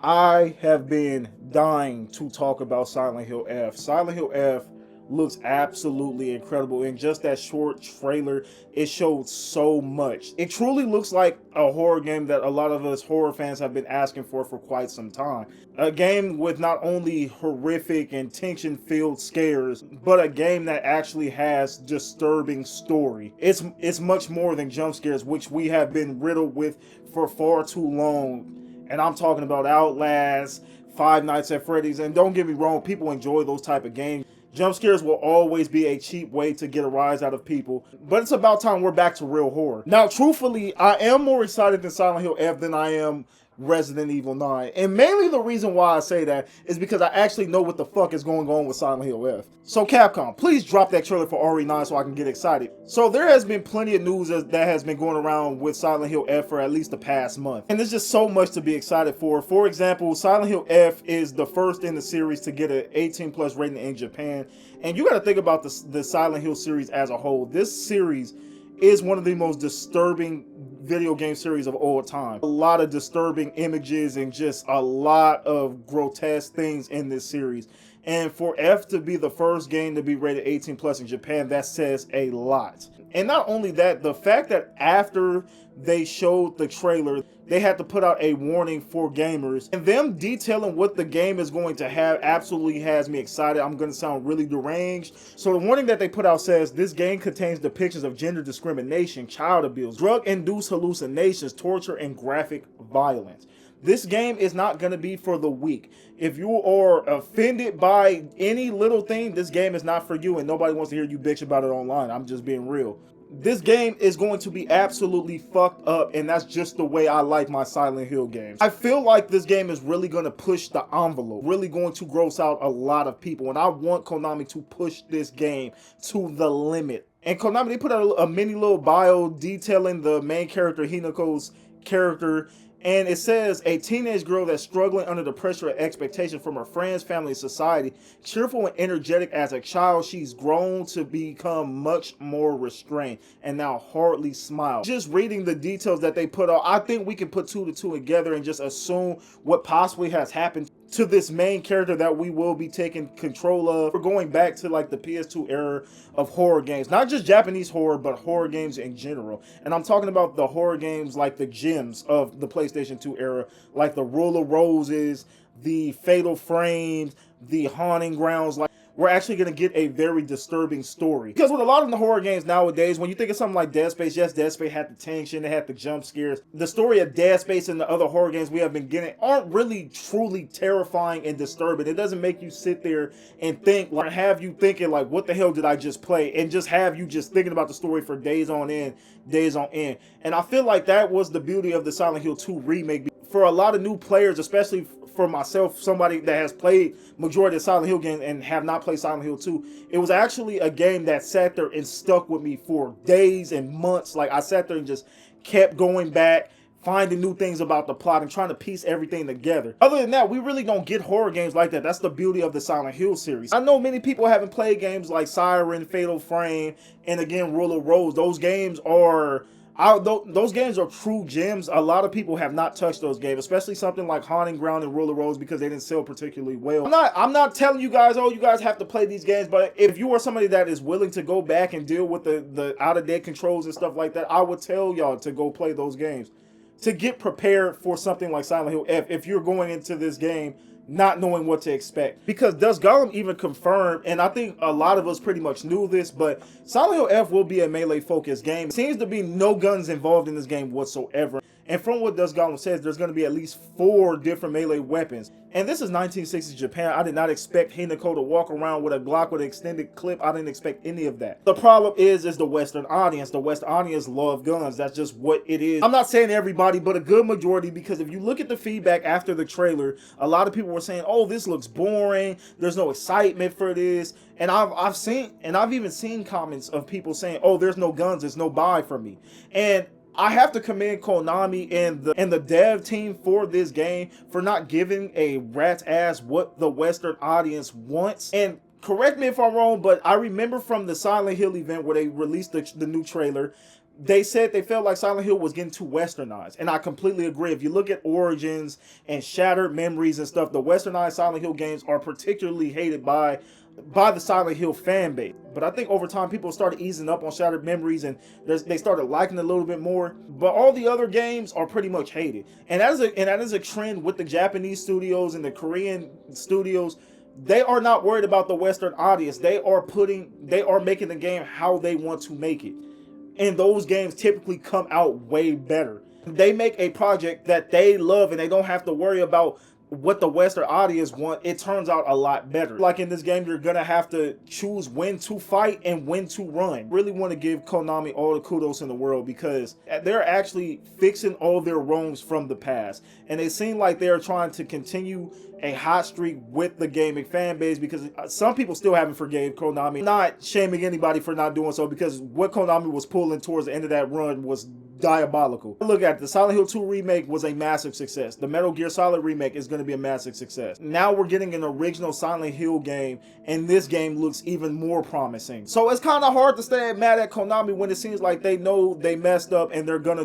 I have been dying to talk about Silent Hill F. Silent Hill F looks absolutely incredible. In just that short trailer, it showed so much. It truly looks like a horror game that a lot of us horror fans have been asking for quite some time. A game with not only horrific and tension-filled scares, but a game that actually has disturbing story. It's much more than jump scares, which we have been riddled with for far too long. And I'm talking about Outlast, Five Nights at Freddy's, and don't get me wrong, people enjoy those type of games. Jump scares will always be a cheap way to get a rise out of people, but it's about time we're back to real horror. Now, truthfully, I am more excited than Silent Hill F than I am Resident Evil 9. And mainly the reason why I say that is because I actually know what the fuck is going on with Silent Hill F. So Capcom, please drop that trailer for RE9 so I can get excited. So there has been plenty of news that has been going around with Silent Hill F for at least the past month. And there's just so much to be excited for. For example, Silent Hill F is the first in the series to get an 18 plus rating in Japan. And you got to think about the Silent Hill series as a whole. This series is one of the most disturbing video game series of all time. A lot of disturbing images and just a lot of grotesque things in this series. And for F to be the first game to be rated 18 plus in Japan, that says a lot. And not only that, the fact that after they showed the trailer, they had to put out a warning for gamers, and them detailing what the game is going to have absolutely has me excited. I'm going to sound really deranged. So the warning that they put out says this game contains depictions of gender discrimination, child abuse, drug-induced hallucinations, torture, and graphic violence. This game is not going to be for the weak. If you are offended by any little thing, this game is not for you, and nobody wants to hear you bitch about it online. I'm just being real. This game is going to be absolutely fucked up, and that's just the way I like my Silent Hill games. I feel like this game is really going to push the envelope, really going to gross out a lot of people, and I want Konami to push this game to the limit. And Konami, they put out a mini little bio detailing the main character, Hinako's character. And it says, a teenage girl that's struggling under the pressure of expectation from her friends, family, and society. Cheerful and energetic as a child, she's grown to become much more restrained and now hardly smiles. Just reading the details that they put out, I think we can put two to two together and just assume what possibly has happened to this main character that we will be taking control of. We're going back to like the PS2 era of horror games, not just Japanese horror, but horror games in general. And I'm talking about the horror games like the gems of the PlayStation 2 era, like the Rule of Roses, the Fatal Frames, the Haunting Grounds. Like, we're actually going to get a very disturbing story. Because with a lot of the horror games nowadays, when you think of something like Dead Space, yes, Dead Space had the tension, it had the jump scares. The story of Dead Space and the other horror games we have been getting aren't really truly terrifying and disturbing. It doesn't make you sit there and think, like, have you thinking, like, what the hell did I just play? And just have you just thinking about the story for days on end, days on end. And I feel like that was the beauty of the Silent Hill 2 remake. For a lot of new players, especially for myself, somebody that has played majority of Silent Hill games and have not played Silent Hill 2, it was actually a game that sat there and stuck with me for days and months. Like, I sat there and just kept going back, finding new things about the plot and trying to piece everything together. Other than that, we really don't get horror games like that. That's the beauty of the Silent Hill series. I know many people haven't played games like Siren, Fatal Frame, and again, Rule of Rose. Those games are those games are true gems. A lot of people have not touched those games, especially something like Haunting Ground and Rule of Rose, because they didn't sell particularly well. I'm not telling you guys, oh, you guys have to play these games, but if you are somebody that is willing to go back and deal with the out-of-date controls and stuff like that, I would tell y'all to go play those games, to get prepared for something like Silent Hill F if you're going into this game not knowing what to expect. Because Dust Golem even confirmed, and I think a lot of us pretty much knew this, but Silent Hill F will be a melee focused game. It seems to be no guns involved in this game whatsoever. And from what Dust Golem says, there's going to be at least 4 different melee weapons. And this is 1960s Japan. I did not expect Hinako to walk around with a Glock with an extended clip. I didn't expect any of that. The problem is the Western audience. The West audience love guns. That's just what it is. I'm not saying everybody, but a good majority, because if you look at the feedback after the trailer, a lot of people were saying, oh, this looks boring. There's no excitement for this. And I've even seen comments of people saying, oh, there's no guns. There's no buy for me. And I have to commend Konami and the dev team for this game for not giving a rat's ass what the Western audience wants. And correct me if I'm wrong, but I remember from the Silent Hill event where they released the new trailer, they said they felt like Silent Hill was getting too westernized, and I completely agree. If you look at Origins and Shattered Memories and stuff, the westernized Silent Hill games are particularly hated by the Silent Hill fan base. But I think over time people started easing up on Shattered Memories, and they started liking it a little bit more. But all the other games are pretty much hated, and that is a trend with the Japanese studios and the Korean studios. They are not worried about the Western audience. They are making the game how they want to make it. And those games typically come out way better. They make a project that they love and they don't have to worry about what the Western audience want. It turns out a lot better. Like in this game, you're gonna have to choose when to fight and when to run. Really want to give Konami all the kudos in the world, because they're actually fixing all their wrongs from the past, and they seem like they're trying to continue a hot streak with the gaming fan base, because some people still haven't forgave Konami. Not shaming anybody for not doing so, because what Konami was pulling towards the end of that run was diabolical. Look at it, the Silent Hill 2 remake was a massive success. The Metal Gear Solid remake is going to be a massive success. Now we're getting an original Silent Hill game, and this game looks even more promising. So it's kind of hard to stay mad at Konami when it seems like they know they messed up and they're gonna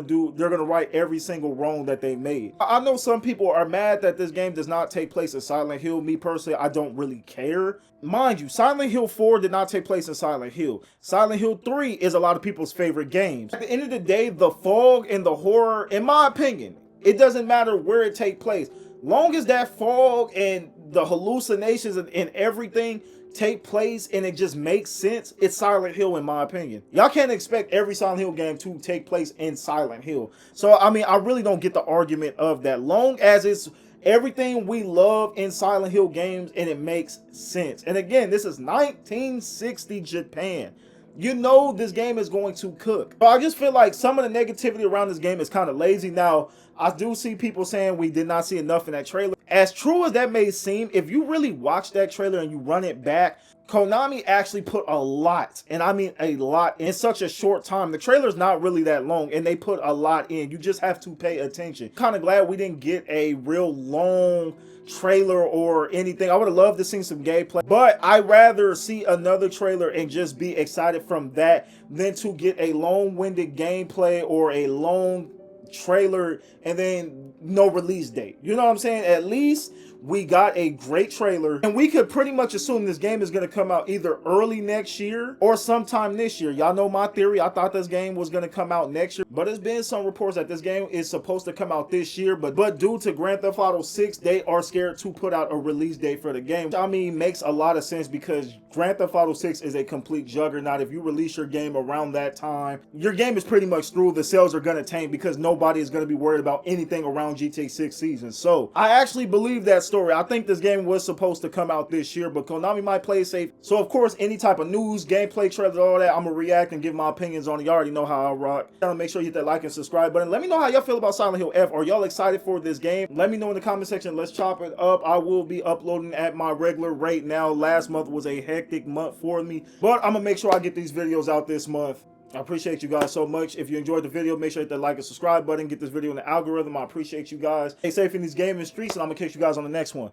right every single wrong that they made. I know some people are mad that this game does not take place in Silent Hill. Me personally, I don't really care. Mind you, Silent Hill 4 did not take place in Silent Hill. Silent Hill 3 is a lot of people's favorite games. At the end of the day, the fog and the horror, in my opinion, it doesn't matter where it takes place. Long as that fog and the hallucinations and everything take place and it just makes sense, it's Silent Hill in my opinion. Y'all can't expect every Silent Hill game to take place in Silent Hill. So, I mean, I really don't get the argument of that. Long as it's everything we love in Silent Hill games and it makes sense. And again, this is 1960 Japan. You know this game is going to cook. But I just feel like some of the negativity around this game is kind of lazy. Now, I do see people saying we did not see enough in that trailer. As true as that may seem, if you really watch that trailer and you run it back, Konami actually put a lot, and I mean a lot, in such a short time. The trailer's not really that long, and they put a lot in. You just have to pay attention. Kind of glad we didn't get a real long trailer or anything. I would have loved to see some gameplay, but I'd rather see another trailer and just be excited from that than to get a long-winded gameplay or a long trailer and then no release date. You know what I'm saying? At least we got a great trailer, and we could pretty much assume this game is going to come out either early next year or sometime this year. Y'all know my theory. I thought this game was going to come out next year, but there's been some reports that this game is supposed to come out this year, but due to Grand Theft Auto 6, they are scared to put out a release date for the game. Which, I mean, makes a lot of sense, because Grand Theft Auto 6 is a complete juggernaut. If you release your game around that time, your game is pretty much through. The sales are going to tank because nobody is going to be worried about anything around GTA 6 season. So I actually believe that story. I think this game was supposed to come out this year, but Konami might play it safe. So of course, any type of news, gameplay, trailer, all that, I'm gonna react and give my opinions on it. You already know how I rock. Make sure you hit that like and subscribe button. Let me know how y'all feel about Silent Hill F. Are y'all excited for this game? Let me know in the comment section. Let's chop it up. I will be uploading at my regular rate now. Last month was a hectic month for me, but I'm gonna make sure I get these videos out this month. I appreciate you guys so much. If you enjoyed the video, make sure you hit that like and subscribe button. Get this video in the algorithm. I appreciate you guys. Stay safe in these gaming streets, and I'm going to catch you guys on the next one.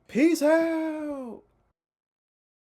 Peace out.